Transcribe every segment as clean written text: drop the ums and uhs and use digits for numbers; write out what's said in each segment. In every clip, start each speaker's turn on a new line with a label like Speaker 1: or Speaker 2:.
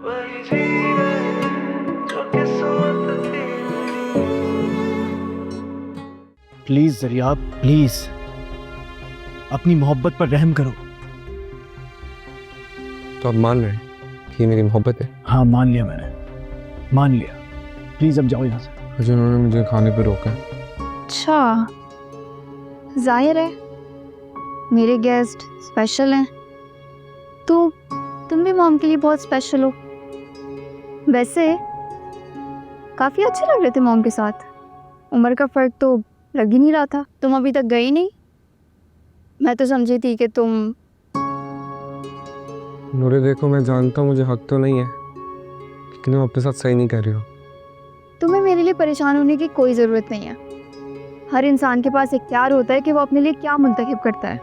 Speaker 1: वही जी रहे जो किस्मत थी।
Speaker 2: प्लीज जरिया, प्लीज अपनी मोहब्बत पर रहम करो।
Speaker 3: तो आप मान रहे हैं कि ये मेरी मोहब्बत है?
Speaker 2: हाँ मान लिया, मैंने मान लिया। प्लीज अब जाओ यहाँ से।
Speaker 3: अजय, उन्होंने मुझे खाने पे रोका है।
Speaker 4: अच्छा, जाहिर है मेरे गेस्ट स्पेशल हैं, तो तुम भी मॉम के लिए बहुत स्पेशल हो। वैसे काफ़ी अच्छे लग रहे थे मॉम के साथ, उम्र का फ़र्क तो लग ही नहीं रहा था। तुम अभी तक गई नहीं, मैं तो समझी थी कि तुम।
Speaker 3: नूरे देखो, मैं जानता हूँ मुझे हक तो नहीं है, लेकिन तुम अपने साथ सही नहीं कर रही हो।
Speaker 4: तुम्हें मेरे लिए परेशान होने की कोई ज़रूरत नहीं है। हर इंसान के पास इख्तियार होता है कि वो अपने लिए क्या मुंतखब करता है।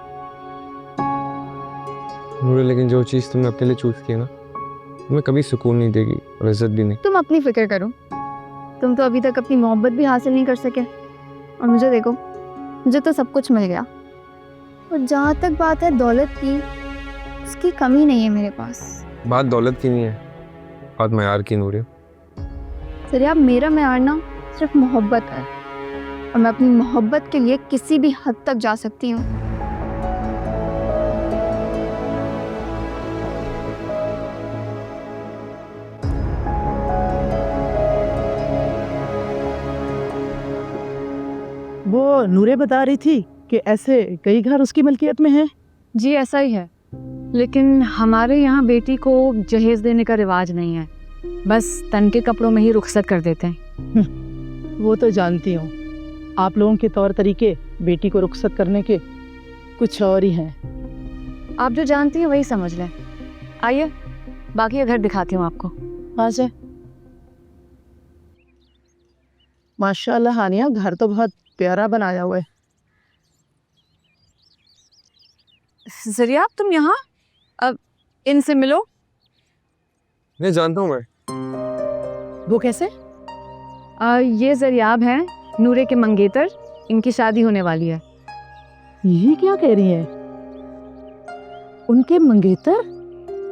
Speaker 3: नूरे, लेकिन जो चीज़ तुमने अपने लिए चूज़ की है ना, तुम्हें कभी सुकून नहीं देगी और इज्जत भी नहीं।
Speaker 4: तुम अपनी फिक्र करो, तुम तो अभी तक अपनी मोहब्बत भी हासिल नहीं कर सके, और मुझे देखो, मुझे तो सब कुछ मिल गया। और जहाँ तक बात है दौलत की, उसकी कमी नहीं है मेरे पास।
Speaker 3: बात दौलत की नहीं है, बात मयार की। नूरे,
Speaker 4: सरिया, मेरा मेयार ना सिर्फ मोहब्बत है, और मैं अपनी मोहब्बत के लिए किसी भी हद तक जा सकती हूँ।
Speaker 5: वो नूरे बता रही थी कि ऐसे कई घर उसकी मलकियत में हैं।
Speaker 6: जी ऐसा ही है, लेकिन हमारे यहाँ बेटी को जहेज देने का रिवाज नहीं है, बस तन के कपड़ों में ही रुखसत कर देते हैं।
Speaker 5: वो तो जानती हूँ, आप लोगों के तौर तरीके बेटी को रुखसत करने के कुछ और ही हैं।
Speaker 6: आप जो जानती हैं वही समझ लें। आइए बाकी घर दिखाती हूँ आपको।
Speaker 5: वहाँ से माशाल्लाह हानिया, घर तो बहुत प्यारा बनाया हुआ है।
Speaker 6: जरिया, तुम यहाँ? अब इनसे मिलो।
Speaker 3: नहीं जानता हूँ मैं।
Speaker 5: वो कैसे?
Speaker 6: ये जरियाब हैं, नूरे के मंगेतर। इनकी शादी होने वाली है।
Speaker 5: ये क्या कह रही हैं? उनके मंगेतर?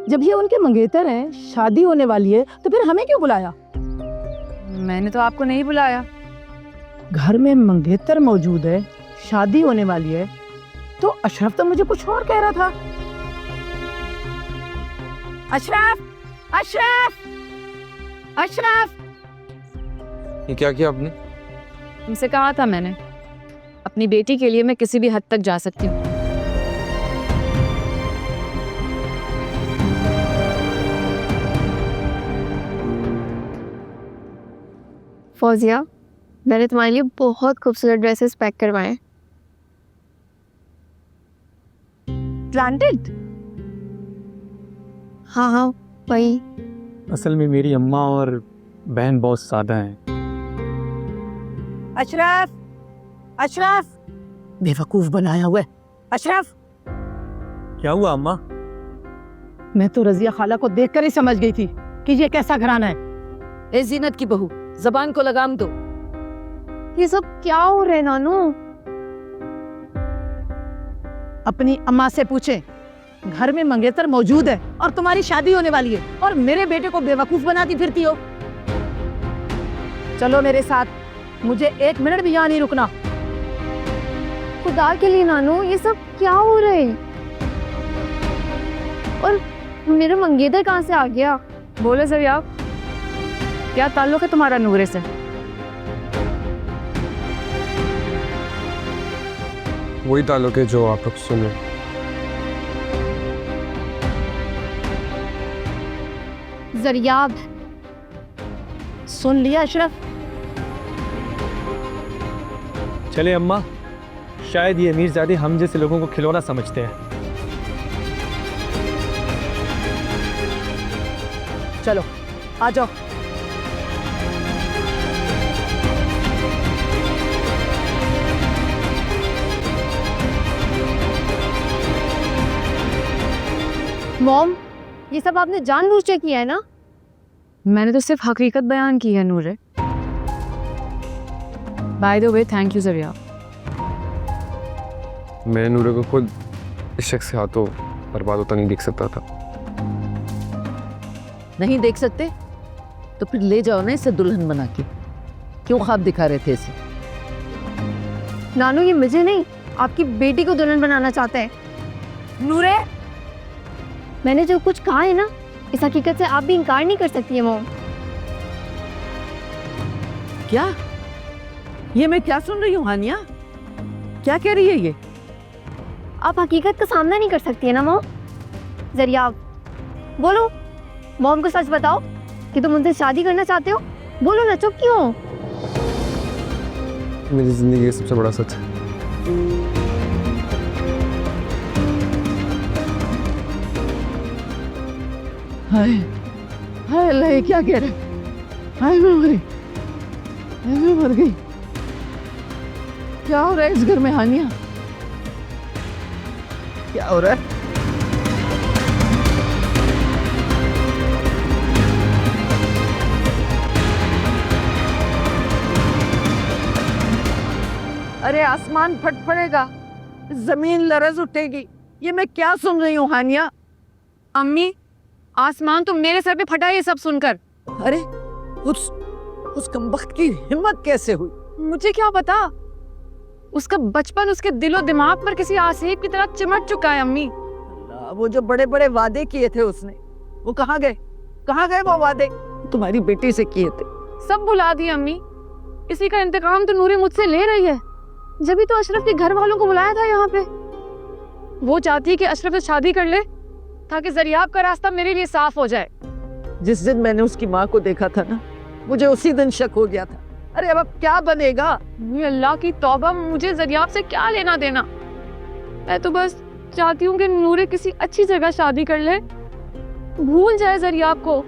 Speaker 5: जब ये उनके मंगेतर हैं, शादी होने वाली है, तो फिर हमें क्यों बुलाया?
Speaker 6: मैंने तो आपको नहीं बुलाया।
Speaker 5: घर में मंगेतर मौजूद है, शादी होने वाली है, तो अशरफ तो मुझे कुछ और कह रहा था। अशरफ, अशरफ, अशरफ!
Speaker 3: ये क्या किया आपने?
Speaker 6: तुमसे कहा था मैंने, अपनी बेटी के लिए मैं किसी भी हद तक जा सकती हूँ।
Speaker 4: फौजिया, मैंने तुम्हारे लिए बहुत खूबसूरत ड्रेसेस पैक करवाए हैं।
Speaker 6: ब्रांडेड?
Speaker 4: हाँ हाँ, वही।
Speaker 2: असल में मेरी अम्मा और बहन बहुत सादा हैं।
Speaker 5: अशरफ, अशरफ! बेवकूफ बनाया हुआ है। अशरफ!
Speaker 2: क्या हुआ अम्मा?
Speaker 5: मैं तो रजिया खाला को देखकर ही समझ गई थी कि ये कैसा घराना है।
Speaker 7: ए जीनत की बहू, जबान को लगाम दो।
Speaker 4: ये सब क्या हो रहा है नानू?
Speaker 5: अपनी अम्मा से पूछे, घर में मंगेतर मौजूद है और तुम्हारी शादी होने वाली है, और मेरे बेटे को बेवकूफ बनाती फिरती हो। चलो मेरे साथ, मुझे 1 मिनट भी यहाँ नहीं रुकना।
Speaker 4: खुदा के लिए नानू, ये सब क्या हो रहा है? और मेरा मंगेतर कहाँ से आ गया?
Speaker 6: बोले जरिया, क्या ताल्लुक है तुम्हारा नूरे से?
Speaker 3: वही ताल्लुक है जो आप लोग सुने।
Speaker 4: जरियाब,
Speaker 5: सुन लिया अशरफ?
Speaker 2: चले अम्मा, शायद ये अमीरजादे हम जैसे लोगों को खिलौना समझते हैं।
Speaker 5: चलो आ जाओ।
Speaker 4: मॉम, ये सब आपने जानबूझ के किया है ना?
Speaker 6: मैंने तो सिर्फ हकीकत बयान की है Noore. By the way, thank you जरिया।
Speaker 3: मैं नूरे को खुद इस शख्स से हाथों बर्बाद होता नहीं देख सकता था।
Speaker 7: नहीं देख सकते तो फिर ले जाओ ना इसे दुल्हन बना के। क्यों ख्वाब दिखा रहे थे इसे?
Speaker 4: नानू, ये मुझे नहीं, आपकी बेटी को दुल्हन बनाना चाहते हैं।
Speaker 7: नूरे,
Speaker 4: मैंने जो कुछ कहा है ना, इस हकीकत से आप भी इनकार नहीं कर सकती है मॉम।
Speaker 7: क्या ये मैं क्या सुन रही हूँ हानिया? क्या कह रही है ये?
Speaker 4: आप हकीकत का सामना नहीं कर सकती है ना मॉम। जरिया, बोलो, मॉम को सच बताओ कि तुम उनसे शादी करना चाहते हो। बोलो ना, चुप क्यों हो?
Speaker 3: मेरी जिंदगी का सबसे बड़ा सच है।
Speaker 5: हाय हाय अल्लाह, ये क्या कह रहे? हाय मैं मरी, हाय मैं मर गई। क्या हो रहा है इस घर में हानिया? क्या हो रहा है? अरे आसमान फट पड़ेगा, जमीन लरज उठेगी। ये मैं क्या सुन रही हूँ हानिया?
Speaker 6: अम्मी, आसमान तो मेरे सर पे फटा ये सब सुनकर।
Speaker 5: अरे उस कमबख्त की हिम्मत कैसे हुई?
Speaker 6: मुझे क्या पता, उसका बचपन उसके दिलो दिमाग पर किसी आसेब की तरह चिमट चुका है अम्मी।
Speaker 5: अल्लाह, वो जो बड़े बड़े वादे किए थे उसने, वो कहाँ गए? कहाँ गए वो वादे तुम्हारी बेटी से किए थे?
Speaker 6: सब भुला दिए अम्मी। इसी का इंतकाम तो नूरी मुझसे ले रही है। जब ही तो अशरफ के घर वालों को बुलाया था यहाँ पे। वो चाहती है कि अशरफ से शादी कर ले ताकि जरियाब का रास्ता मेरे लिए साफ हो जाए।
Speaker 5: जिस दिन मैंने उसकी माँ को देखा था ना, मुझे उसी दिन शक हो गया था। अरे अब क्या बनेगा?
Speaker 6: ये अल्लाह की तौबा, मुझे जरियाब से क्या लेना देना। मैं तो बस चाहती हूँ कि नूरे किसी अच्छी जगह शादी कर ले, भूल जाए जरियाब को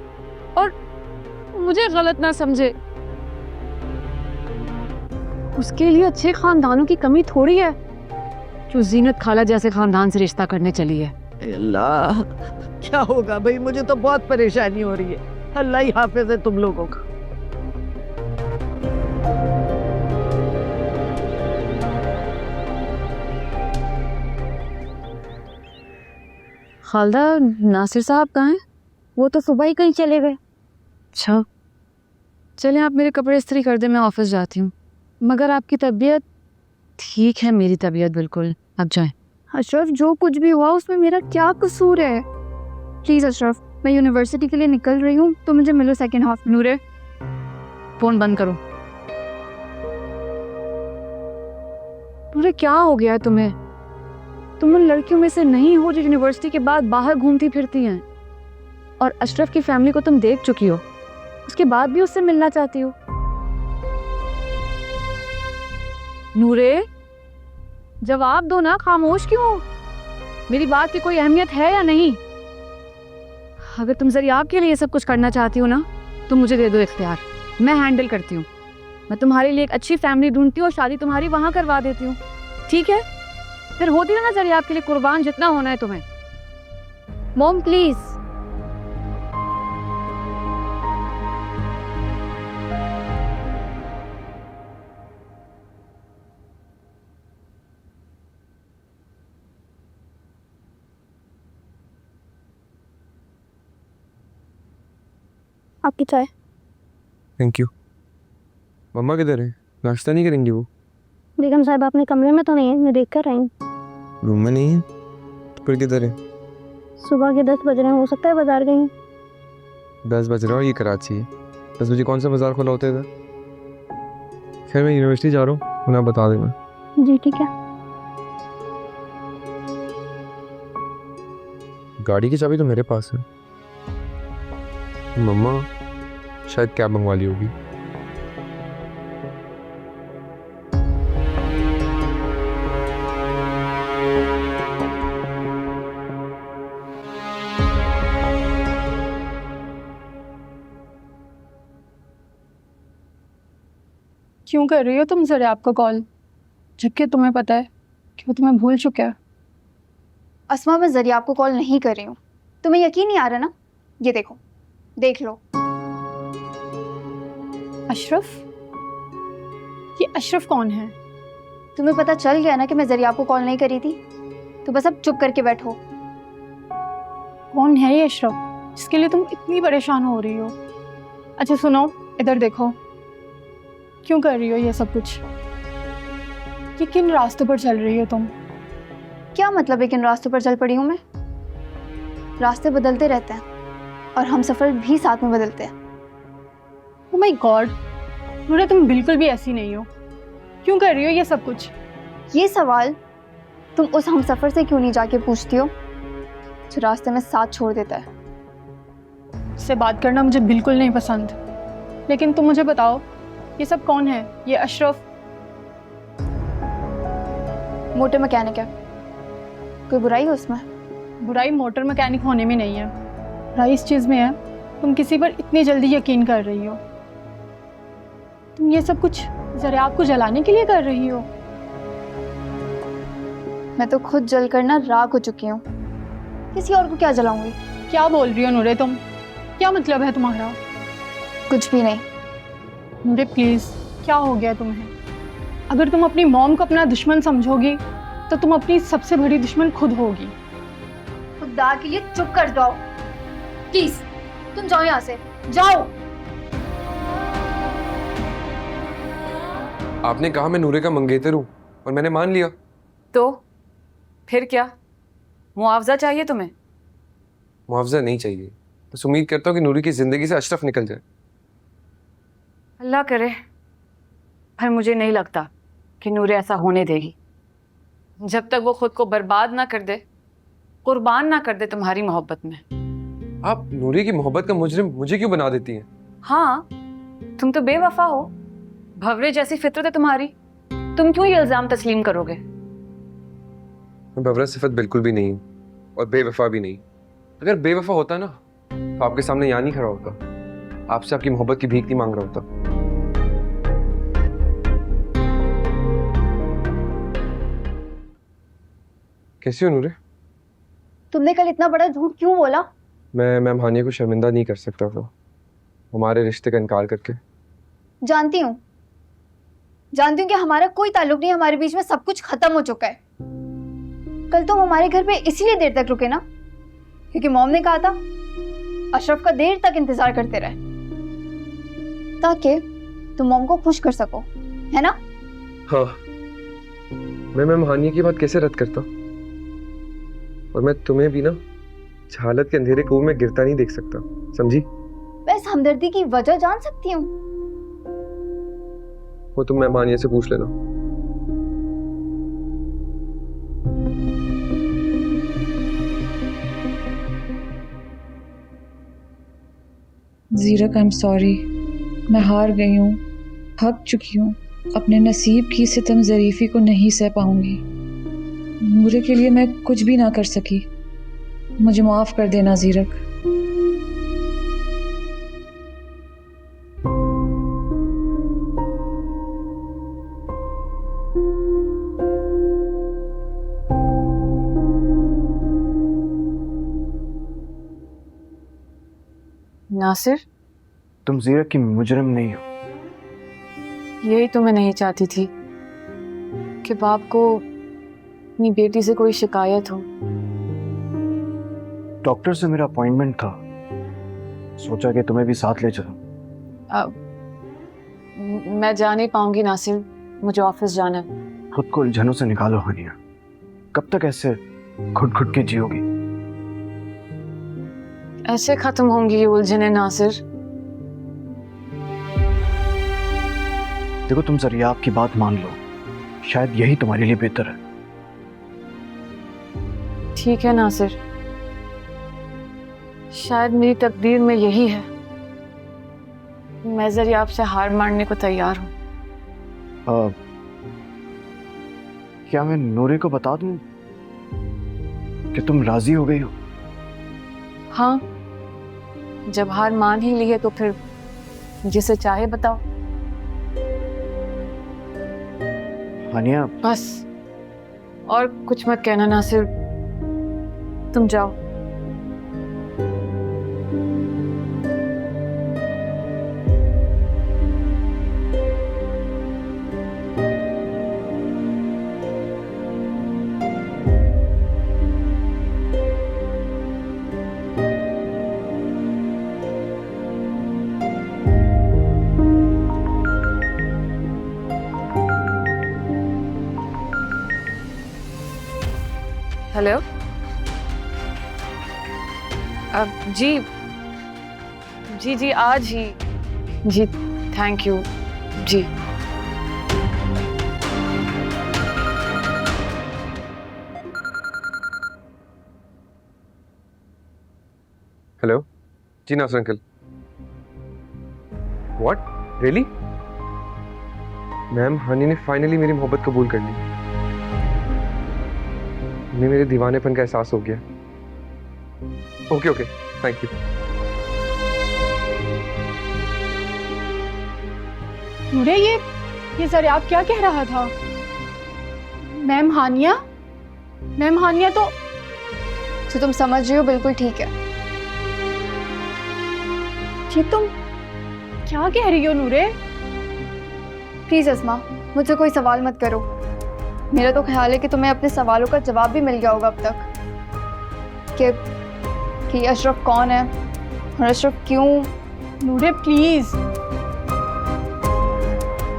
Speaker 6: और मुझे गलत ना समझे। उसके लिए अच्छे खानदानों की कमी थोड़ी है जो जीनत खाला जैसे खानदान से रिश्ता करने चली है।
Speaker 5: अल्लाह, क्या होगा भाई? मुझे तो बहुत परेशानी हो रही है। अल्लाह ही हाफिज है तुम लोगों का।
Speaker 6: खालदा, नासिर साहब कहाँ हैं?
Speaker 4: वो तो सुबह ही कहीं चले गए।
Speaker 6: अच्छा, चलें आप मेरे कपड़े इस्त्री कर दें, मैं ऑफिस जाती हूँ। मगर आपकी तबीयत ठीक है? मेरी तबीयत बिल्कुल। आप जाएं।
Speaker 4: अशरफ, जो कुछ भी हुआ उसमें मेरा क्या कसूर है? प्लीज अशरफ, मैं यूनिवर्सिटी के लिए निकल रही हूँ, तो मुझे मिलो सेकंड हाफ।
Speaker 6: नूरे, फोन बंद करो। नूरे, क्या हो गया है तुम्हें? तुम उन लड़कियों में से नहीं हो जो यूनिवर्सिटी के बाद बाहर घूमती फिरती हैं। और अशरफ की फैमिली को तुम देख चुकी हो, उसके बाद भी उससे मिलना चाहती हो। नूरे, जवाब दो ना, खामोश क्यों हो? मेरी बात की कोई अहमियत है या नहीं? अगर तुम जरियाब के लिए सब कुछ करना चाहती हो ना, तो मुझे दे दो इख्तियार, मैं हैंडल करती हूँ। मैं तुम्हारे लिए एक अच्छी फैमिली ढूंढती हूँ और शादी तुम्हारी वहां करवा देती हूँ, ठीक है? फिर होती है ना जरियाब के लिए कुर्बान जितना होना है तुम्हें।
Speaker 4: Mom please. आपकी चाय।
Speaker 3: Thank you. मम्मा किधर है? नाश्ता नहीं करेंगी वो?
Speaker 4: बेगम साहब अपने कमरे में तो नहीं है, मैं देख कर रही हूँ।
Speaker 3: रूम में नहीं है? तो फिर किधर है?
Speaker 4: सुबह के 10 बज रहे हैं, हो सकता है बाजार गई।
Speaker 3: 10 बज रहा है, ये कराची है। 10 बजे कौन सा बाजार खुला होता है? खैर मैं यूनिवर्सिटी जा रहा हूँ, उन्हें बता देना।
Speaker 4: जी ठीक है।
Speaker 3: गाड़ी की चाबी तो मेरे पास है। मम्मा शायद कैब मंगवा ली होगी।
Speaker 6: क्यों कर रही हो तुम जरियाब को कॉल, जबकि तुम्हें पता है कि वो तुम्हें भूल चुका है?
Speaker 4: अस्मा, मैं जरियाब को कॉल नहीं कर रही हूँ। तुम्हें यकीन नहीं आ रहा ना? ये देखो, देख लो।
Speaker 6: अशरफ? ये अशरफ कौन है?
Speaker 4: तुम्हें पता चल गया ना कि मैं जरियाब को कॉल नहीं करी थी, तो बस अब चुप करके बैठो।
Speaker 6: कौन है ये अशरफ?
Speaker 8: जिसके लिए तुम इतनी परेशान हो रही हो। अच्छा सुनो, इधर देखो, क्यों कर रही हो ये सब कुछ? ये किन रास्तों पर चल रही हो तुम?
Speaker 4: क्या मतलब है किन रास्तों पर चल पड़ी हूँ मैं? रास्ते बदलते रहते हैं और हम सफ़र भी साथ में बदलते हैं।
Speaker 8: ओह माय गॉड, नूरे तुम बिल्कुल भी ऐसी नहीं हो। क्यों कर रही हो ये सब कुछ?
Speaker 4: ये सवाल तुम उस हम सफ़र से क्यों नहीं जाके पूछती हो जो रास्ते में साथ छोड़ देता है?
Speaker 8: इससे बात करना मुझे बिल्कुल नहीं पसंद। लेकिन तुम मुझे बताओ, ये सब कौन है? ये अशरफ
Speaker 4: मोटर मैकेनिक है, कोई बुराई है उसमें?
Speaker 8: बुराई मोटर मैकेनिक होने में नहीं है, बुराई इस चीज़ में है तुम किसी पर इतनी जल्दी यकीन कर रही हो। तुम ये सब कुछ ज़रियाब को जलाने के लिए कर रही हो।
Speaker 4: मैं तो खुद जल कर ना राख हो चुकी हूँ, किसी और को क्या जलाऊंगी?
Speaker 8: क्या बोल रही हो नूरे तुम? क्या मतलब है तुम्हारा?
Speaker 4: कुछ भी नहीं।
Speaker 8: नूरे प्लीज़, क्या हो गया तुम्हें? अगर तुम अपनी मॉम को अपना दुश्मन समझोगी तो तुम अपनी सबसे बड़ी दुश्मन खुद होगी।
Speaker 4: खुदा के लिए चुप कर जाओ प्लीज, तुम जाओ यहाँ से, जाओ।
Speaker 3: आपने कहा मैं नूरे का मंगेतर हूँ और मैंने मान लिया।
Speaker 6: तो फिर क्या, मुआवजा चाहिए तुम्हें?
Speaker 3: मुआवजा नहीं चाहिए, बस उम्मीद करता हूँ कि नूरे की जिंदगी से अशरफ निकल जाए।
Speaker 6: अल्लाह करे, पर मुझे नहीं लगता कि नूरे ऐसा होने देगी। जब तक वो खुद को बर्बाद ना कर दे, कुर्बान ना कर दे तुम्हारी मोहब्बत में।
Speaker 3: आप नूरे की मोहब्बत का मुजरिम मुझे क्यों बना देती हैं?
Speaker 6: हाँ, तुम तो बेवफा हो, भंवरे जैसी फितरत है तुम्हारी, तुम क्यों ये इल्जाम तस्लीम करोगे?
Speaker 3: मैं भंवरा सिफत बिल्कुल भी नहीं हूँ और बेवफा भी नहीं। अगर बेवफा होता ना तो आपके सामने यहाँ नहीं खड़ा होता, आपसे आपकी मोहब्बत की भीख नहीं मांग रहा होता। कैसी हो नूरे?
Speaker 4: तुमने कल इतना बड़ा झूठ क्यों बोला?
Speaker 3: मैं मैम हानिया को शर्मिंदा नहीं कर सकता था हमारे रिश्ते का इनकार करके।
Speaker 4: जानती हूँ कि हमारा कोई ताल्लुक नहीं, हमारे बीच में सब कुछ खत्म हो चुका है। कल तुम हमारे घर पे इसीलिए देर तक रुके ना, क्योंकि मॉम ने कहा था अशरफ का देर तक इंतजार करते रहे ताकि तुम मॉम को खुश कर सको, है ना?
Speaker 3: हाँ, मैं मैम हानिया की बात कैसे रद्द करता? और मैं तुम्हें भी ना हालत के अंधेरे कुएं में गिरता नहीं देख सकता, समझी?
Speaker 4: मैं इस हमदर्दी की वजह जान सकती हूँ।
Speaker 3: वो तुम मैम हानिया से पूछ लेना।
Speaker 9: ज़ीरक, आई एम सॉरी, मैं हार गई हूँ, थक चुकी हूँ। अपने नसीब की सितम ज़रीफ़ी को नहीं सह पाऊंगी। नूरे के लिए मैं कुछ भी ना कर सकी, मुझे माफ़ कर देना ज़ीरक।
Speaker 6: नासिर,
Speaker 2: तुम ज़ीरक की मुजरिम नहीं हो।
Speaker 6: यही तो मैं नहीं चाहती थी कि बाप को अपनी बेटी से कोई शिकायत हो।
Speaker 2: डॉक्टर से मेरा अपॉइंटमेंट था, सोचा कि तुम्हें भी साथ ले चलूं।
Speaker 6: मैं जा नहीं पाऊंगी नासिर, मुझे ऑफिस जाना है।
Speaker 2: खुद को उलझनों से निकालो हानिया, कब तक ऐसे घुट घुट के जियोगी?
Speaker 6: ऐसे खत्म होंगी ये उलझने नासिर।
Speaker 2: देखो, तुम ज़रियाब की बात मान लो, शायद यही तुम्हारे लिए बेहतर है।
Speaker 6: ठीक है नासिर, शायद मेरी तकदीर में यही है। मैं ज़रियाब से हार मानने को तैयार हूँ।
Speaker 2: क्या मैं नूरे को बता दूं कि तुम राजी हो गई हो?
Speaker 6: हाँ, जब हार मान ही ली है तो फिर जिसे चाहे बताओ।
Speaker 2: हानिया,
Speaker 6: बस और कुछ मत कहना नासिर, तुम जाओ। हेलो। जी जी जी आज ही जी, थैंक यू जी।
Speaker 3: हेलो जी Nasir uncle. What really? Ma'am Haniya ने फाइनली मेरी मोहब्बत कबूल कर ली। उन्हें मेरे दीवानेपन का एहसास हो गया। Okay okay thank you.
Speaker 8: Noore ये ज़रियाब क्या कह रहा था? मैम हानिया तो
Speaker 4: जो तुम समझ रही हो बिल्कुल ठीक है।
Speaker 8: ये तुम क्या कह रही हो नूरे?
Speaker 4: प्लीज अस्मा, मुझसे कोई सवाल मत करो। मेरा तो ख्याल है कि तुम्हें अपने सवालों का जवाब भी मिल गया होगा अब तक कि अशरफ कौन है और अशरफ क्यों।
Speaker 8: नूरे प्लीज।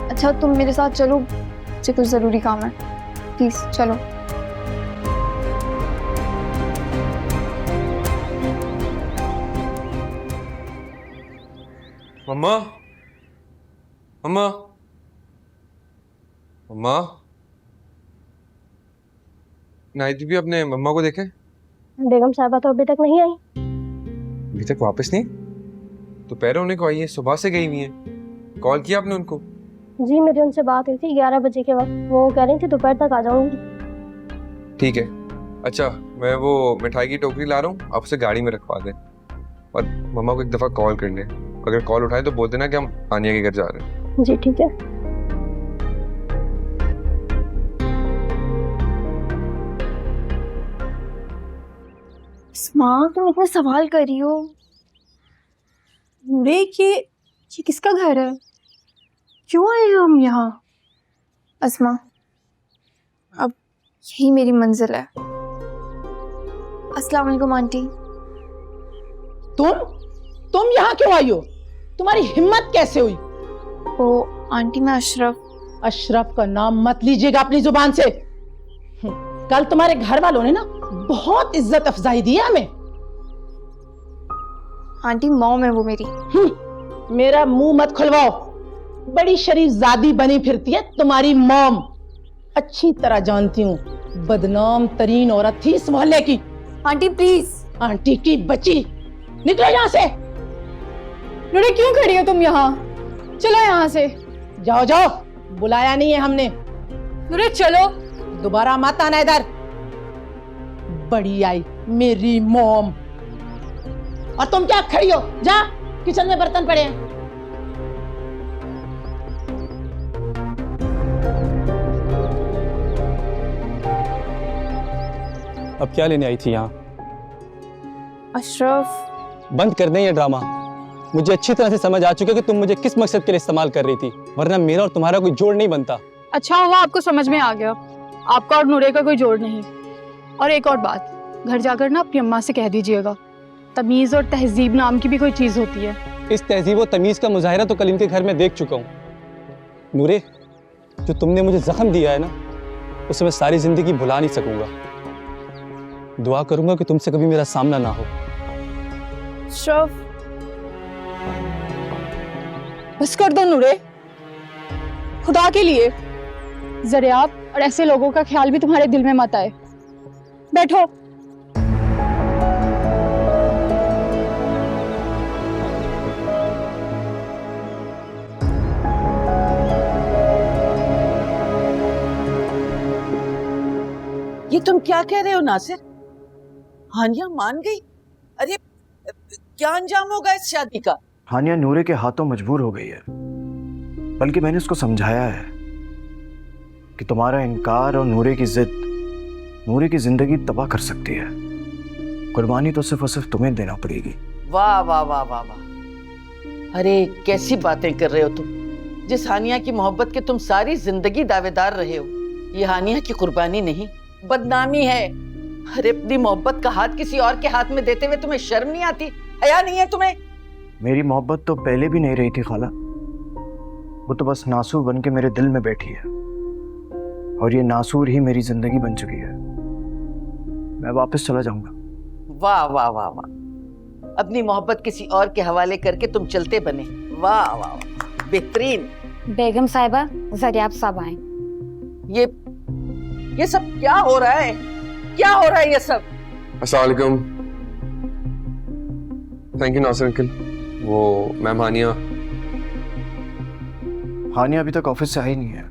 Speaker 4: अच्छा तुम मेरे साथ चलो, मुझे कुछ ज़रूरी काम है, प्लीज चलो।
Speaker 3: मम्मा मम्मा मम्मा, नाइदी भी अपने मम्मा को देखे?
Speaker 10: बेगम साहबा तो अभी तक नहीं आई।
Speaker 3: अभी तक वापस नहीं? दोपहर होने को आई है, सुबह से गई हुई है। कॉल किया आपने उनको?
Speaker 10: जी मेरी उनसे बात हुई थी 11 बजे के वक्त, वो कह रही थी दोपहर तक आ जाऊंगी।
Speaker 3: ठीक है। अच्छा मैं वो मिठाई की टोकरी ला रहा हूँ, आप उसे गाड़ी में रखवा दें और मम्मा को एक दफ़ा कॉल कर लें। अगर कॉल उठाए तो बोल देना कि हम आनिया के घर जा रहे हैं।
Speaker 10: जी ठीक है।
Speaker 4: माँ तुम इतने सवाल कर रही हो।
Speaker 8: नूरे ये किसका घर है? क्यों आए हम यहाँ?
Speaker 4: अस्मा, अब यही मेरी मंजिल है। अस्सलाम वालेकुम आंटी।
Speaker 7: तुम यहाँ क्यों आई हो? तुम्हारी हिम्मत कैसे हुई?
Speaker 4: ओ आंटी मैं
Speaker 7: अशरफ का नाम मत लीजिएगा अपनी जुबान से। कल तुम्हारे घर वालों ने ना बहुत इज्जत अफजाई दी है हमें।
Speaker 4: आंटी मॉम है वो मेरी।
Speaker 7: मेरा मुंह मत खुलवाओ। बड़ी शरीफजादी बनी फिरती है तुम्हारी मॉम। अच्छी तरह जानती हूँ, बदनाम तरीन औरत थी इस मोहल्ले की।
Speaker 4: Aunty please.
Speaker 7: आंटी की बच्ची, निकलो यहाँ से।
Speaker 8: नूरे क्यों खड़ी हो तुम यहाँ? चलो यहाँ से।
Speaker 7: जाओ जाओ, बुलाया नहीं है हमने।
Speaker 8: नूरे चलो।
Speaker 7: दोबारा मत आना इधर। बड़ी आई मेरी मॉम। और तुम क्या खड़ी हो? जा, किचन में बर्तन पड़े हैं।
Speaker 11: अब क्या लेने आई थी यहाँ?
Speaker 4: अशरफ
Speaker 11: बंद कर दें ये ड्रामा। मुझे अच्छी तरह से समझ आ चुका है कि तुम मुझे किस मकसद के लिए इस्तेमाल कर रही थी, वरना मेरा और तुम्हारा कोई जोड़ नहीं बनता।
Speaker 8: अच्छा हुआ आपको समझ में आ गया, आपका और नूरे का कोई जोड़ नहीं। और एक और बात, घर जाकर ना अपनी अम्मा से कह दीजिएगा, तमीज और तहजीब नाम की भी कोई चीज होती है।
Speaker 11: इस तहजीब और तमीज का मुजाहिरा तो कल इनके घर में देख चुका हूँ। नूरे, जो तुमने मुझे जख्म दिया है ना, उसे मैं सारी जिंदगी भुला नहीं सकूंगा। दुआ करूंगा कि तुमसे कभी मेरा सामना ना हो।
Speaker 4: अशरफ
Speaker 8: बस कर दो नूरे, खुदा के लिए। ज़रियाब और ऐसे लोगों का ख्याल भी तुम्हारे दिल में मत आए। बैठो।
Speaker 5: ये तुम क्या कह रहे हो नासिर? हानिया मान गई? अरे क्या अंजाम होगा इस शादी का?
Speaker 2: हानिया नूरे के हाथों मजबूर हो गई है, बल्कि मैंने उसको समझाया है कि तुम्हारा इनकार और नूरे की जिद नूरे की जिंदगी तबाह कर सकती है। कुर्बानी तो सिर्फ और सिर्फ तुम्हें देना पड़ेगी।
Speaker 5: वाह वाह वाह वाह वाह, अरे कैसी बातें कर रहे हो तुम। जिस हानिया की मोहब्बत के तुम सारी जिंदगी दावेदार रहे हो, ये हानिया की कुर्बानी नहीं, बदनामी है। अरे अपनी मोहब्बत का हाथ किसी और के हाथ में देते हुए तुम्हें शर्म नहीं आती? हया नहीं है तुम्हें?
Speaker 2: मेरी मोहब्बत तो पहले भी नहीं रही थी खाला, वो तो बस नासूर बन के मेरे दिल में बैठी है, और ये नासूर ही मेरी जिंदगी बन चुकी है। मैं वापस चला जाऊंगा।
Speaker 5: वाह वाह वाह वाह, अपनी मोहब्बत किसी और के हवाले करके तुम चलते बने। वाह वाह वाह, बेहतरीन।
Speaker 12: बेगम साहिबा, ज़रियाब साहब आए।
Speaker 5: ये सब क्या हो रहा है? क्या हो रहा है ये सब?
Speaker 3: अस्सलाम वालेकुम। Thank you Nasir uncle. वो मैम हानिया।
Speaker 2: हानिया अभी तक ऑफिस से आई नहीं है,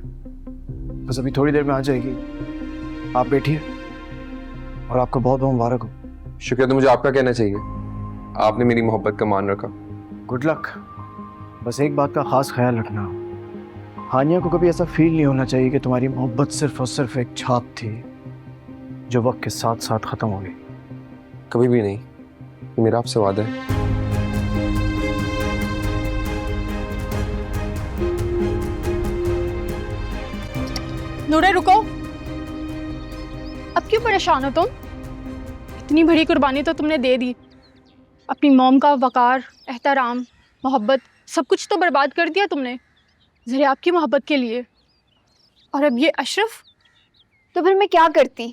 Speaker 2: बस अभी थोड़ी देर में आ जाएगी। आप बैठिए और आपको बहुत बहुत मुबारक हो।
Speaker 3: शुक्रिया, तो मुझे आपका कहना चाहिए, आपने मेरी मोहब्बत का मान रखा।
Speaker 2: Good luck. बस एक बात का खास ख्याल रखना, हानिया को कभी ऐसा फील नहीं होना चाहिए कि तुम्हारी मोहब्बत सिर्फ और सिर्फ एक छाप थी जो वक्त के साथ साथ ख़त्म हो गई।
Speaker 3: कभी भी नहीं, ये मेरा आपसे वादा है।
Speaker 8: नूरे रुको, अब क्यों परेशान हो तुम? इतनी बड़ी कुर्बानी तो तुमने दे दी, अपनी मॉम का वकार, एहतराम, मोहब्बत सब कुछ तो बर्बाद कर दिया तुमने ज़रिया आपकी मोहब्बत के लिए। और अब ये अशरफ।
Speaker 4: तो फिर मैं क्या करती?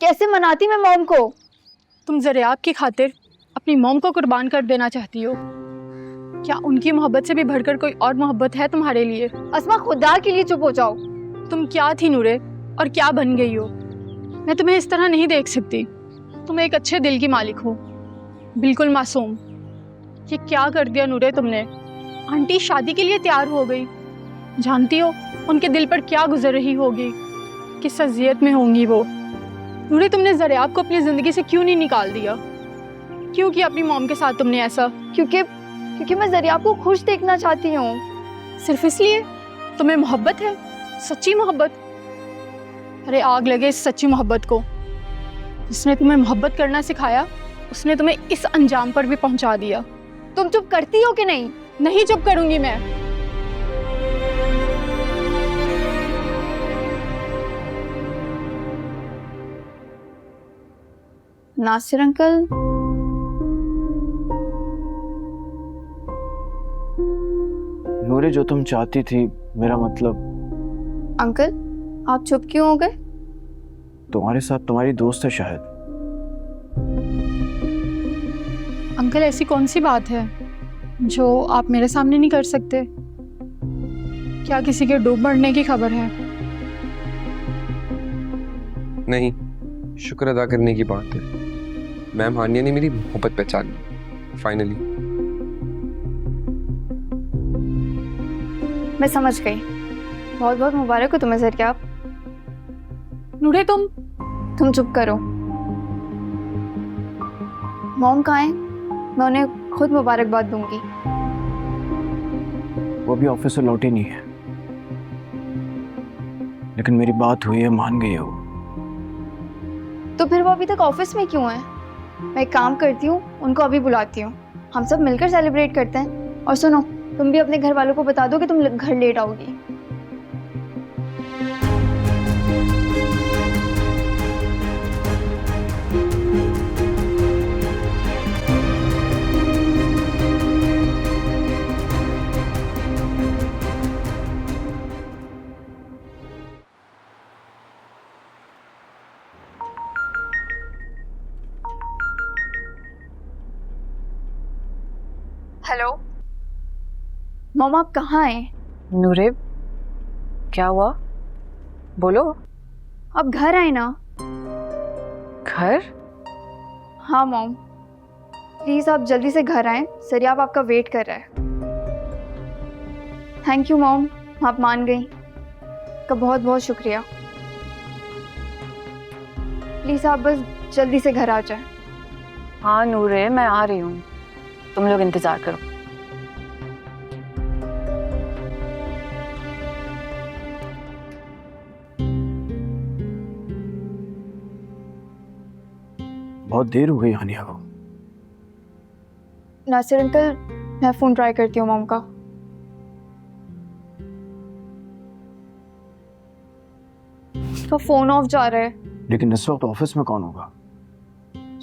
Speaker 4: कैसे मनाती मैं मॉम को?
Speaker 8: तुम ज़रिया की खातिर अपनी मॉम को कुर्बान कर देना चाहती हो? क्या उनकी मोहब्बत से भी बढ़कर कोई और मोहब्बत है तुम्हारे लिए?
Speaker 4: अस्मा, खुदा के लिए चुप हो जाओ।
Speaker 8: तुम क्या थी नूरे और क्या बन गई हो? मैं तुम्हें इस तरह नहीं देख सकती। तुम एक अच्छे दिल की मालिक हो, बिल्कुल मासूम। ये क्या कर दिया नूरे तुमने? आंटी शादी के लिए तैयार हो गई, जानती हो उनके दिल पर क्या गुजर रही होगी, किस अजियत में होंगी वो। नूरे, तुमने ज़रियाब को अपनी ज़िंदगी से क्यों नहीं निकाल दिया? क्यों किया अपनी मॉम के साथ तुमने ऐसा?
Speaker 4: क्योंकि मैं ज़रियाब को खुश देखना चाहती हूँ।
Speaker 8: सिर्फ इसलिए? तुम्हें मोहब्बत है, सच्ची मोहब्बत? अरे आग लगे इस सच्ची मोहब्बत को। जिसने तुम्हें मोहब्बत करना सिखाया उसने तुम्हें इस अंजाम पर भी पहुंचा दिया।
Speaker 4: तुम चुप करती हो कि नहीं?
Speaker 8: नहीं चुप करूंगी मैं।
Speaker 4: नासिर अंकल,
Speaker 2: नूरे, जो तुम चाहती थी, मेरा मतलब।
Speaker 4: अंकल आप चुप क्यों हो गए?
Speaker 2: तुम्हारे साथ तुम्हारी दोस्त है शायद।
Speaker 8: अंकल, ऐसी कौन सी बात है जो आप मेरे सामने नहीं कर सकते? क्या किसी के डूब मरने की खबर है?
Speaker 3: नहीं, शुक्र अदा करने की बात है। मैम हानिया ने मेरी मोहब्बत पहचान ली फाइनली।
Speaker 4: मैं समझ गई। बहुत बहुत मुबारक हो तुम्हें ज़रियाब।
Speaker 8: नूरे,
Speaker 4: तुम चुप करो। मॉम कहाँ है? मैं उन्हें खुद मुबारकबाद दूंगी।
Speaker 2: वो भी ऑफिस से लौटी नहीं है, लेकिन मेरी बात हुई है, मान गई है वो।
Speaker 4: तो फिर वो अभी तक ऑफिस में क्यों है? मैं एक काम करती हूँ, उनको अभी बुलाती हूँ, हम सब मिलकर सेलिब्रेट करते हैं। और सुनो, तुम भी अपने घर वालों को बता दो कि तुम घर लेट आओगी। हेलो मॉम, आप कहाँ हैं?
Speaker 6: नूरे, क्या हुआ? बोलो।
Speaker 4: आप घर आए ना?
Speaker 6: घर?
Speaker 4: हाँ मॉम, प्लीज़ आप जल्दी से घर आएं, ज़रियाब आपका वेट कर रहा है। थैंक यू मॉम, आप मान गई, का बहुत बहुत शुक्रिया। प्लीज़ आप बस जल्दी से घर आ जाएं।
Speaker 6: हाँ नूरे, मैं आ रही हूँ, तुम लोग इंतजार करो।
Speaker 2: बहुत देर हो गई हानिया को।
Speaker 4: नासिर अंकल, मैं फ़ोन ट्राई करती हूँ मॉम का। तो फ़ोन ऑफ जा रहा है।
Speaker 2: लेकिन इस वक्त ऑफिस में कौन होगा?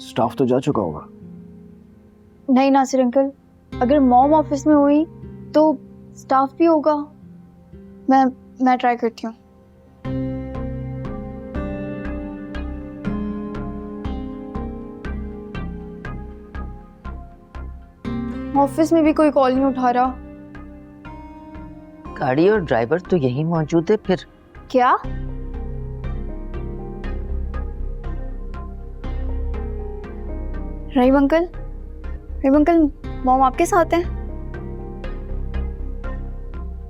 Speaker 2: स्टाफ तो जा चुका होगा।
Speaker 4: नहीं नासिर अंकल, अगर मॉम ऑफिस में हुई तो स्टाफ भी होगा। मैं ट्राई करती हूँ। ऑफिस में भी कोई कॉल नहीं उठा रहा।
Speaker 5: गाड़ी और ड्राइवर तो यही मौजूद है फिर।
Speaker 4: क्या? रहीम अंकल, मॉम आपके साथ हैं?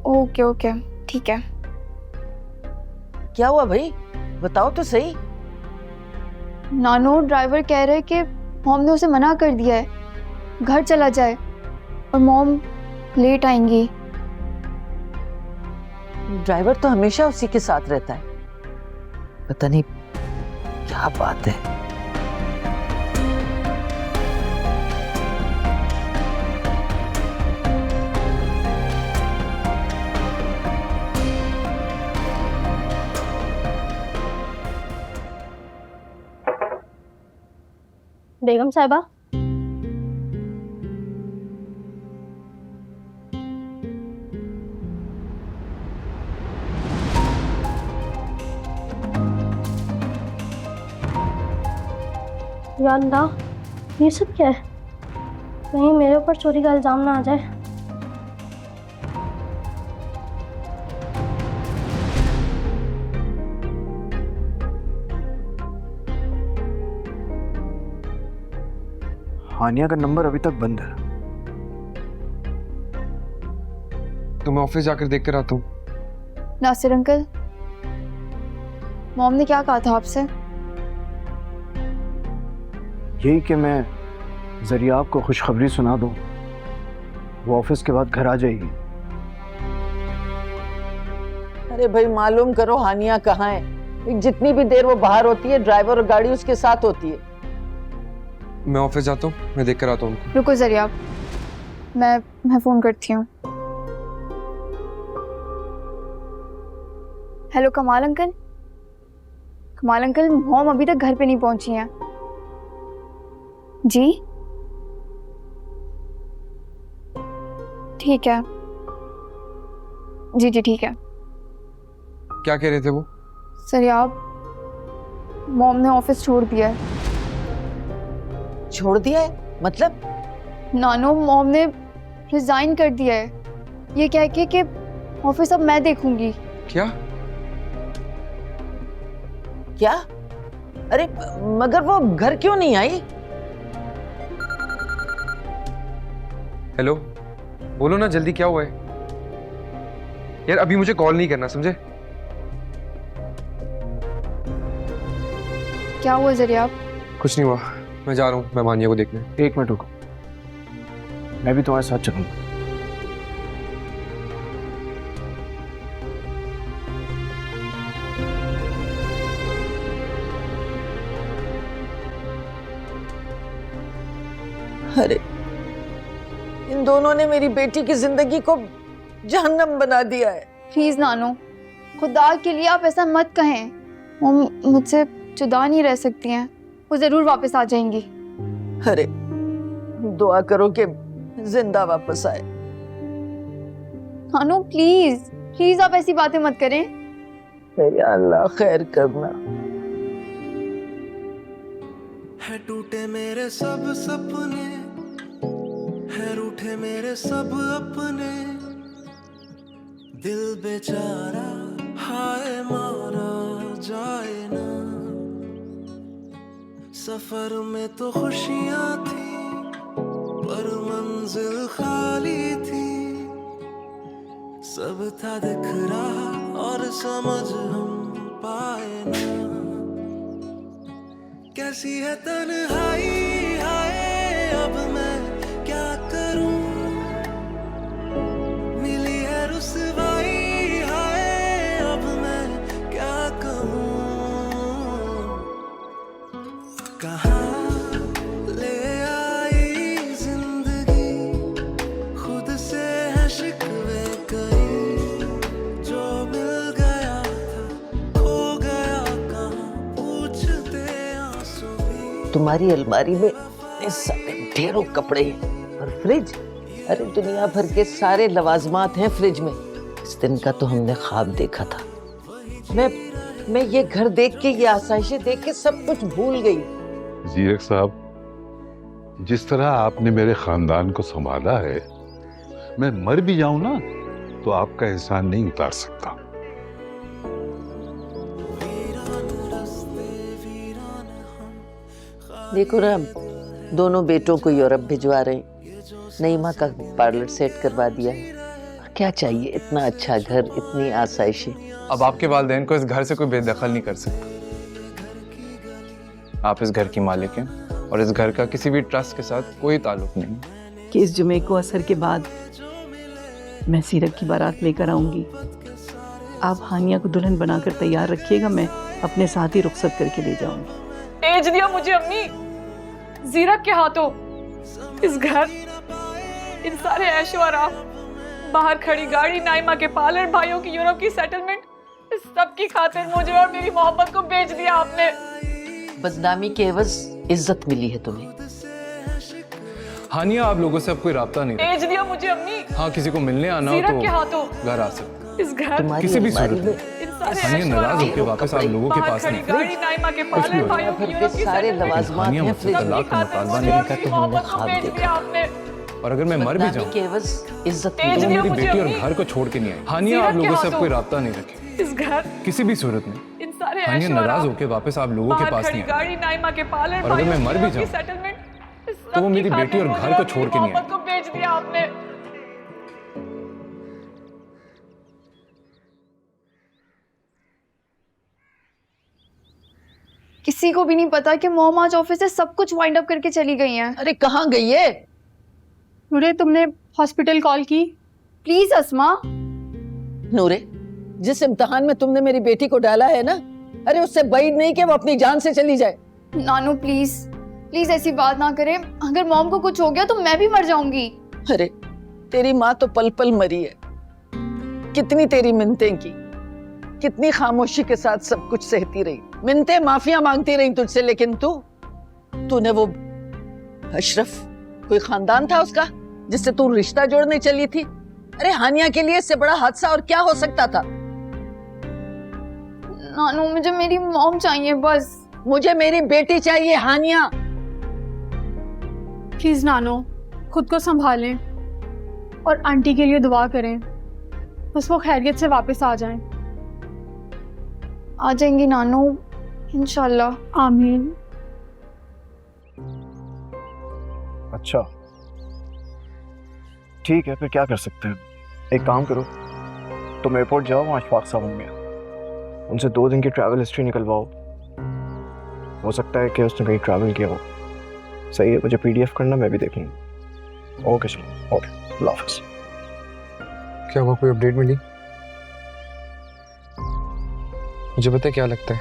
Speaker 4: ओके ओके, ठीक है।
Speaker 5: क्या हुआ भाई, बताओ तो सही।
Speaker 4: नानो, ड्राइवर कह रहे कि मॉम ने उसे मना कर दिया है, घर चला जाए और मॉम लेट आएंगी।
Speaker 5: ड्राइवर तो हमेशा उसी के साथ रहता है, पता नहीं क्या बात है।
Speaker 10: बेगम साहिबा, या अल्लाह, ये सब क्या है? कहीं मेरे ऊपर चोरी का इल्जाम ना आ जाए।
Speaker 2: हानिया का नंबर अभी तक बंद है।
Speaker 3: तो मैं ऑफिस जाकर देख कर आता हूँ।
Speaker 4: नासिर अंकल, मॉम ने क्या कहा था आपसे?
Speaker 2: यही कि मैं जरियाब को खुशखबरी सुना दूं, वो ऑफिस के बाद घर आ जाएगी।
Speaker 5: अरे भाई मालूम करो हानिया कहाँ है। जितनी भी देर वो बाहर होती है ड्राइवर और गाड़ी उसके साथ होती है।
Speaker 3: मैं ऑफिस जाता हूँ, मैं देख कर आता हूँ उनको।
Speaker 4: रुको जरियाब, मैं फोन करती हूँ। हेलो कमाल अंकल, मॉम अभी तक घर पे नहीं पहुंची हैं। जी ठीक है, जी ठीक है।
Speaker 3: क्या कह रहे थे वो?
Speaker 4: जरियाब, मॉम ने ऑफिस छोड़ दिया है।
Speaker 5: छोड़ दिया है मतलब?
Speaker 4: नानो, मॉम ने रिजाइन कर दिया है, ये कह के कि ऑफिस अब मैं देखूंगी।
Speaker 3: क्या?
Speaker 5: क्या? अरे मगर वो घर क्यों नहीं आई?
Speaker 3: हेलो, बोलो ना जल्दी, क्या हुआ है? यार अभी मुझे कॉल नहीं करना, समझे?
Speaker 4: क्या हुआ जरियाब?
Speaker 3: कुछ नहीं हुआ, मैं जा रहा हूँ, मैं मानिया को देखने।
Speaker 2: 1 मिनट रुको, मैं भी तुम्हारे साथ चलूंगा।
Speaker 5: अरे इन दोनों ने मेरी बेटी की जिंदगी को जहन्नम बना दिया है।
Speaker 4: प्लीज नानो, खुदा के लिए आप ऐसा मत कहें। वो मुझसे जुदा नहीं रह सकती हैं, वो जरूर वापस आ जाएंगी।
Speaker 5: अरे दुआ करो कि जिंदा वापस आए।
Speaker 4: नानो प्लीज आप ऐसी बातें मत करें।
Speaker 5: या अल्लाह खैर करना।
Speaker 1: है टूटे मेरे सब सपने, है रूठे मेरे सब अपने, दिल बेचारा हाय मारा जाए ना। सफर में तो खुशियां थी पर मंजिल खाली थी, सब था दिख रहा और समझ हम पाए ना। कैसी है तन्हाई हाय अब मैं क्या करूं, मिली है रुसवाई हाय अब मैं क्या कहूं। कहाँ ले आई जिंदगी, खुद से है शिकवे कई, जो मिल गया था खो गया कहाँ पूछते आंसू भी।
Speaker 5: तुम्हारी अलमारी में सारे ढेरों कपड़े हैं और फ्रिज, अरे दुनिया भर के सारे लवाजमात हैं फ्रिज में। इस दिन का तो हमने ख्वाब देखा था। मैं ये घर देख के, ये आसाइशें देख के सब कुछ भूल गई।
Speaker 13: जीरक साहब, जिस तरह आपने मेरे खानदान को संभाला है, मैं मर भी जाऊं ना तो आपका एहसान नहीं उतार सकता।
Speaker 5: देखो ना, दोनों बेटों को यूरोप भिजवा रहे हैं। नईमा का पार्लर सेट करवा दिया है। क्या चाहिए, इतना अच्छा घर, इतनी आसाइशें।
Speaker 14: अब आपके वालिदैन को इस घर से कोई बेदखल नहीं कर सकता। आप इस घर की मालिक हैं और इस घर का किसी भी ट्रस्ट के साथ कोई ताल्लुक नहीं।
Speaker 7: कि इस जुमे को असर के बाद मैं सीरत की बारात लेकर आऊंगी। आप हानिया को दुल्हन बनाकर तैयार रखिएगा, मैं अपने साथ ही रुखसत करके ले जाऊंगी।
Speaker 8: एज दिया मुझे अम्मी, जीरक के हाथों इस घर, इन सारे ऐशो आराम, बाहर खड़ी गाड़ी, नाइमा के पार्लर, भाइयों की यूरोप की सेटलमेंट, इस सब की खातिर मुझे और मेरी मोहब्बत को बेच दिया आपने।
Speaker 5: बदनामी के एवज इज्जत मिली है तुम्हें।
Speaker 14: हानिया, आप लोगों से अब कोई राब्ता नहीं
Speaker 8: एज दिया मुझे अम्मी।
Speaker 14: हाँ, किसी को मिलने आना हो
Speaker 8: जीरक के
Speaker 14: तो
Speaker 8: हाथों
Speaker 14: घर आ सकते,
Speaker 8: इस घर,
Speaker 14: किसी भी सूरत में। हानिया नाराज होकर वापस आप लोगों के पास नहीं।
Speaker 8: गाड़ी, नाइमा के पार्लर, भाइयों की यूरोप की
Speaker 5: सारे
Speaker 8: सेटलमेंट,
Speaker 5: लवाजमात
Speaker 14: हानिया
Speaker 5: हैं
Speaker 14: मुझसे
Speaker 5: फ्रिज
Speaker 14: तलाक का मुतालबा नहीं
Speaker 5: देखा तो हमने
Speaker 8: मोहब्बत को
Speaker 5: ख्वाब
Speaker 8: बेच
Speaker 5: देखा।
Speaker 8: दिया आपने।
Speaker 14: और अगर मैं मर भी
Speaker 5: बदनामी
Speaker 14: जाऊं
Speaker 5: के एवज इज्जत
Speaker 8: एज
Speaker 14: तो
Speaker 5: मिली।
Speaker 8: दिया
Speaker 14: मेरी
Speaker 8: मुझे
Speaker 14: बेटी और
Speaker 8: अम्मी।
Speaker 14: घर को छोड़ के नहीं आई। हानिया, आप
Speaker 8: जीरक के
Speaker 14: लोगों से अब
Speaker 8: हाथों
Speaker 14: कोई राब्ता नहीं रखे,
Speaker 8: इस घर,
Speaker 14: किसी भी सूरत में।
Speaker 8: इन सारे
Speaker 14: हानिया
Speaker 8: ऐशो
Speaker 14: नाराज
Speaker 8: आराम,
Speaker 14: होकर वापस आप लोगों के
Speaker 8: बाहर
Speaker 14: पास
Speaker 8: खड़ी
Speaker 14: नहीं आई।
Speaker 8: गाड़ी, नाइमा के पार्लर,
Speaker 14: और अगर
Speaker 8: भाइयों
Speaker 14: मैं
Speaker 8: की
Speaker 14: मर भी
Speaker 8: यूरोप की
Speaker 14: जाऊं
Speaker 8: सेटलमेंट, इस
Speaker 14: तो वो
Speaker 8: सब की
Speaker 14: मेरी बेटी और
Speaker 8: खातिर
Speaker 14: घर
Speaker 8: मुझे
Speaker 14: को
Speaker 8: और
Speaker 14: छोड़
Speaker 8: मेरी
Speaker 14: के नहीं आई।
Speaker 8: मोहब्बत को बेच दिया आपने।
Speaker 4: किसी को भी नहीं पता कि मॉम आज ऑफिस से सब कुछ वाइंड अप करके चली गई हैं।
Speaker 5: अरे कहाँ गई है?
Speaker 8: नूरे, तुमने हॉस्पिटल कॉल की?
Speaker 4: प्लीज अस्मा।
Speaker 5: नूरे, जिस इम्तिहान में तुमने मेरी बेटी को डाला है ना, अरे उससे बैद नहीं कि वो अपनी जान से चली जाए।
Speaker 4: नानू प्लीज प्लीज ऐसी बात ना करें। अगर मॉम को कुछ हो गया तो मैं भी मर जाऊंगी।
Speaker 5: अरे तेरी माँ तो पल पल मरी है। कितनी तेरी मिन्नतें की, कितनी खामोशी के साथ सब कुछ सहती रही, मिन्नतें माफिया मांगती रही तुझसे, लेकिन तूने वो अशरफ, कोई खानदान था उसका जिससे तू रिश्ता जोड़ने चली थी? अरे हानिया के लिए इससे बड़ा हादसा और क्या हो सकता था?
Speaker 4: नानू मुझे मेरी मॉम चाहिए बस।
Speaker 5: मुझे मेरी बेटी चाहिए हानिया।
Speaker 8: प्लीज नानो, खुद को संभालें और आंटी के लिए दुआ करें, बस वो खैरियत से वापस आ जाएं।
Speaker 4: आ जाएंगी नानू, इंशाल्लाह।
Speaker 8: आमीन।
Speaker 2: अच्छा ठीक है, फिर क्या कर सकते हैं? एक काम करो, तुम एयरपोर्ट जाओ, वहाँ अशफाक साहब होंगे, उनसे 2 दिन की ट्रैवल हिस्ट्री निकलवाओ। हो सकता है कि उसने कहीं ट्रैवल किया हो। सही है, मुझे PDF करना, मैं भी देख लूँगा। ओके चलो, ओके, अल्लाह हाफ़िज़।
Speaker 3: क्या हुआ, कोई अपडेट मिली? मुझे पता है क्या लगता है,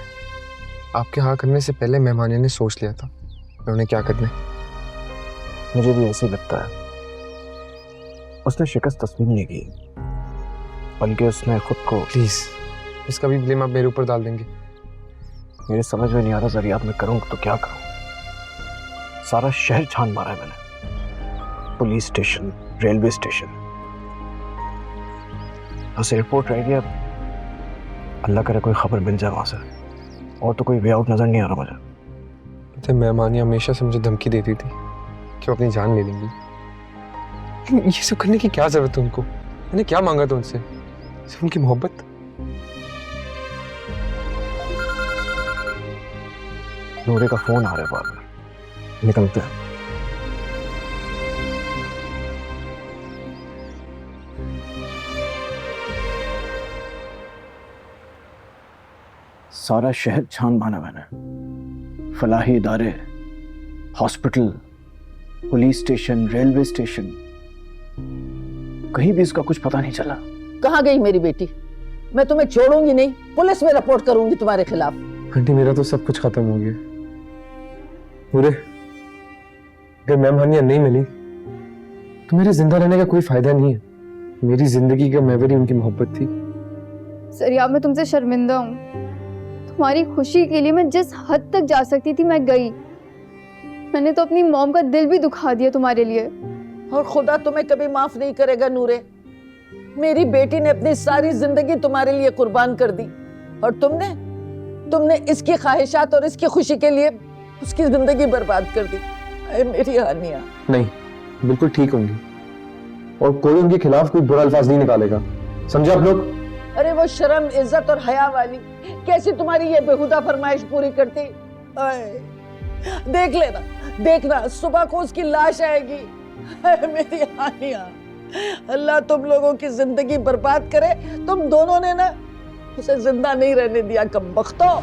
Speaker 3: आपके हाँ करने से पहले मेहमानिया ने सोच लिया था मैं उन्हें क्या करना है।
Speaker 2: मुझे भी ऐसे ही लगता है। उसने शिकस्त तस्लीम नहीं की, बल्कि उसने खुद को।
Speaker 3: प्लीज, इसका भी ब्लेम आप मेरे ऊपर डाल देंगे?
Speaker 2: मेरे समझ में नहीं आ रहा ज़रियात में करूँ तो क्या करूँ। सारा शहर छान मारा है मैंने, पुलिस स्टेशन, रेलवे स्टेशन, बस एयरपोर्ट रह गया। अल्लाह करे कोई खबर मिल जाए वहाँ से, और तो कोई वे आउट नजर नहीं आ रहा मुझे।
Speaker 3: मेहमानिया हमेशा से मुझे धमकी देती थी कि वो अपनी जान ले लेंगी। ये सब करने की क्या जरूरत है उनको? मैंने क्या मांगा था उनसे? सिर्फ उनकी मोहब्बत।
Speaker 2: नूरे का फोन आ रहा है बार बार, निकलते हैं। सारा शहर छान माना मैंने, फलाही इदारे, hospital, police station, railway station, कहीं भी इसका कुछ पता नहीं चला।
Speaker 5: कहाँ गई मेरी बेटी? मैं तुम्हें छोड़ूंगी नहीं, पुलिस में रिपोर्ट करूंगी तुम्हारे खिलाफ।
Speaker 3: आंटी, मेरा तो सब कुछ खत्म हो गया। पूरे अगर मैम हानिया नहीं मिली तो मेरे जिंदा रहने का कोई फायदा नहीं है। मेरी जिंदगी का महवर ही उनकी मोहब्बत थी।
Speaker 4: सरिया, मैं तुमसे शर्मिंदा हूँ। तुम्हारी खुशी के लिए मैं जिस हद तक जा सकती थी मैं गई। मैंने तो अपनी मॉम का दिल भी दुखा दिया तुम्हारे लिए।
Speaker 5: और खुदा तुम्हें कभी माफ नहीं करेगा नूरे। मेरी बेटी ने अपनी सारी जिंदगी तुम्हारे लिए कुर्बान कर दी, और तुमने इसकी ख्वाहिशात और इसकी खुशी के लिए उसकी जिंदगी बर्बाद कर दी। हाय मेरी हानिया।
Speaker 3: नहीं, बिल्कुल ठीक होंगी और कोई उनके खिलाफ कोई बुरा अल्फाज नहीं निकालेगा, समझे आप लोग?
Speaker 5: अरे वो शर्म इज्जत और हया वाली कैसे तुम्हारी ये बेहुदा फरमाइश पूरी करती। देख लेना, देखना सुबह को उसकी लाश आएगी। मेरी हानिया, अल्लाह तुम लोगों की जिंदगी बर्बाद करे। तुम दोनों ने ना उसे जिंदा नहीं रहने दिया, कमबख्तो।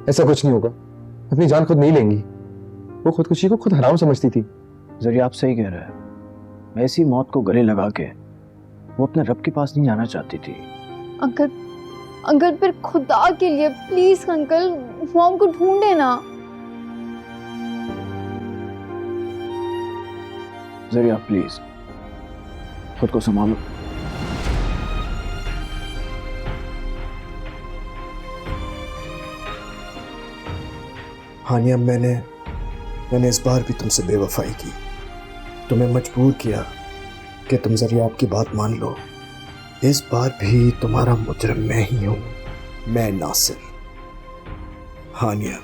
Speaker 3: ऐसा कुछ नहीं होगा, अपनी जान खुद नहीं लेंगी। वो खुदकुशी को खुद हराम समझती थी।
Speaker 2: जरिया आप सही कह रहे हैं। मैं ऐसी मौत को गले लगा के वो अपने रब के पास नहीं जाना चाहती थी।
Speaker 4: अंकल फिर खुदा के लिए प्लीज अंकल मॉम को ढूंढे ना।
Speaker 2: जरिया प्लीज खुद को संभालो।
Speaker 15: हानिया, मैंने इस बार भी तुमसे बेवफाई की, तुम्हें मजबूर किया कि तुम जरिया आपकी बात मान लो। इस बार भी तुम्हारा मुजरिम मैं ही हूं, मैं नासिर। हानिया,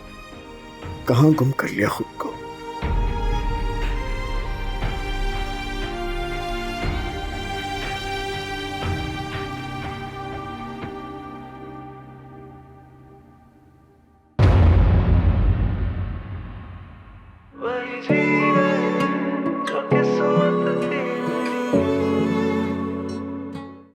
Speaker 15: कहाँ गुम कर लिया खुद